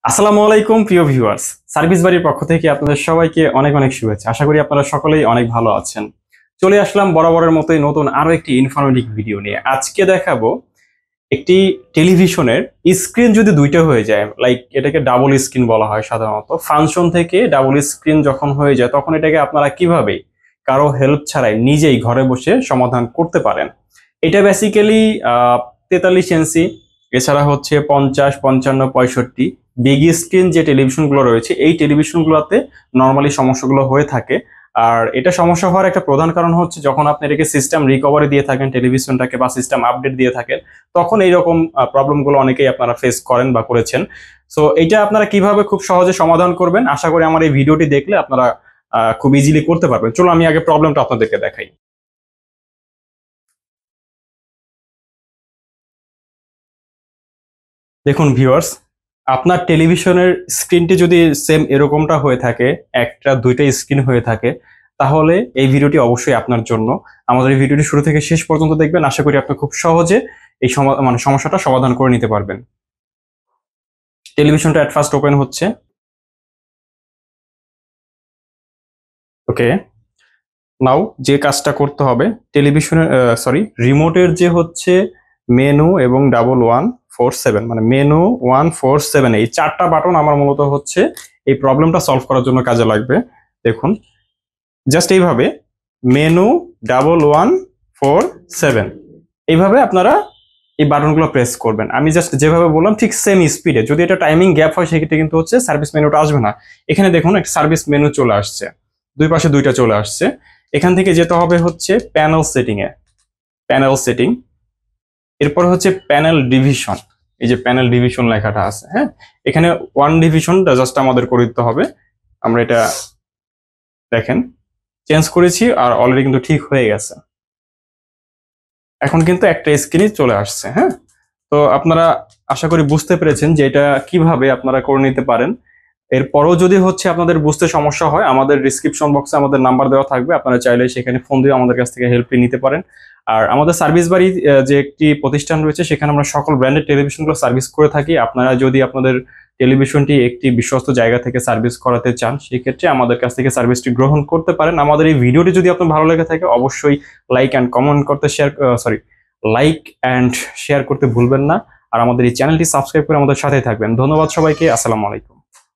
আসসালামু আলাইকুম প্রিয় ভিউয়ার্স। সার্ভিস বাড়ির পক্ষ থেকে আপনাদের সবাইকে অনেক অনেক শুভেচ্ছা। আশা করি আপনারা সকলেই অনেক ভালো আছেন। চলে আসলাম বরাবরের মতোই নতুন আরো একটি ইনফরমেটিভ ভিডিও নিয়ে। আজকে দেখাবো একটি টেলিভিশনের স্ক্রিন যদি দুইটা হয়ে যায়, লাইক এটাকে ডাবল স্ক্রিন বলা হয় সাধারণত। ফাংশন থেকে ডাবল স্ক্রিন যখন হয়ে যায় তখন এটাকে আপনারা কিভাবে কারো হেল্প ছাড়াই নিজেই ঘরে বসে সমাধান করতে পারেন। এটা বেসিক্যালি 43 ইঞ্চি, এছাড়া হচ্ছে 50, 55, 65 বিগ স্ক্রিন যে টেলিভিশনগুলো রয়েছে এই টেলিভিশনগুলোতে নর্মালি সমস্যাগুলো হয়ে থাকে। আর এটা সমস্যা হওয়ার একটা প্রধান কারণ হচ্ছে যখন আপনি এটাকে সিস্টেম রিকভারি দিয়ে থাকেন টেলিভিশনটাকে বা সিস্টেম আপডেট দিয়ে থাকেন, তখন এইরকম প্রবলেমগুলো অনেকেই আপনারা ফেস করেন বা করেছেন। সো এটা আপনারা কিভাবে খুব সহজে সমাধান করবেন আশা করি আমার এই ভিডিওটি দেখলে আপনারা খুব ইজিলি করতে পারবেন। চলো আমি আগে প্রবলেমটা আপনাদেরকে দেখাই। দেখুন ভিউয়ার্স, আপনার টেলিভিশনের স্ক্রিনটি যদি সেম এরকমটা হয়ে থাকে, একটা দুইটা স্ক্রিন হয়ে থাকে, তাহলে এই ভিডিওটি অবশ্যই আপনার জন্য। আমাদের এই ভিডিওটি শুরু থেকে শেষ পর্যন্ত দেখবেন, আশা করি আপনি খুব সহজে এই সমস্যাটা সমাধান করে নিতে পারবেন। টেলিভিশনটা এট ফার্স্ট ওপেন হচ্ছে। ওকে, নাও যে কাজটা করতে হবে, টেলিভিশনের রিমোটের যে হচ্ছে মেনু এবং 1147, মানে মেনু 147, এই চারটা বাটন আমার মূলত হচ্ছে এই প্রবলেমটা সলভ করার জন্য কাজে লাগবে। দেখুন, জাস্ট এইভাবে মেনু 1147 এইভাবে আপনারা এই বাটনগুলো প্রেস করবেন। আমি জাস্ট যেভাবে বললাম ঠিক সেম স্পিডে। যদি এটা টাইমিং গ্যাপ হয় সেক্ষেত্রে কিন্তু হচ্ছে সার্ভিস মেনুটা আসবে না। এখানে দেখুন একটা সার্ভিস মেনু চলে আসছে, দুই পাশে দুইটা চলে আসছে। এখান থেকে যেতে হবে হচ্ছে প্যানেল সেটিং এ, প্যানেল সেটিং, এরপর হচ্ছে প্যানেল ডিভিশন। এই যে প্যানেল ডিভিশন লেখাটা আছে, হ্যাঁ, এখানে ওয়ান ডিভিশনটা জাস্ট আমাদের করে দিতে হবে। আমরা এটা দেখেন চেঞ্জ করেছি আর অলরেডি কিন্তু ঠিক হয়ে গেছে। এখন কিন্তু একটা স্ক্রিনই চলে আসছে। হ্যাঁ, তো আপনারা আশা করি বুঝতে পেরেছেন যে এটা কিভাবে আপনারা করে নিতে পারেন। এরপরও যদি হচ্ছে আপনাদের বুঝতে সমস্যা হয়, আমাদের ডিসক্রিপশন বক্সে আমাদের নাম্বার দেওয়া থাকবে, আপনারা চাইলে সেখানে ফোন দিয়ে আমাদের কাছ থেকে হেল্প নিতে পারেন। আর আমাদের সার্ভিস বাড়ি যে একটি প্রতিষ্ঠান রয়েছে সেখানে আমরা সকল ব্র্যান্ডের টেলিভিশনগুলো সার্ভিস করে থাকি। আপনারা যদি আপনাদের টেলিভিশনটি একটি বিশ্বস্ত জায়গা থেকে সার্ভিস করাতে চান সেক্ষেত্রে আমাদের কাছ থেকে সার্ভিসটি গ্রহণ করতে পারেন। আমাদের এই ভিডিওটি যদি আপনার ভালো লেগে থাকে অবশ্যই লাইক অ্যান্ড কমেন্ট করতে লাইক অ্যান্ড শেয়ার করতে ভুলবেন না। আর আমাদের এই চ্যানেলটি সাবস্ক্রাইব করে আমাদের সাথে থাকবেন। ধন্যবাদ সবাইকে। আসসালামু আলাইকুম।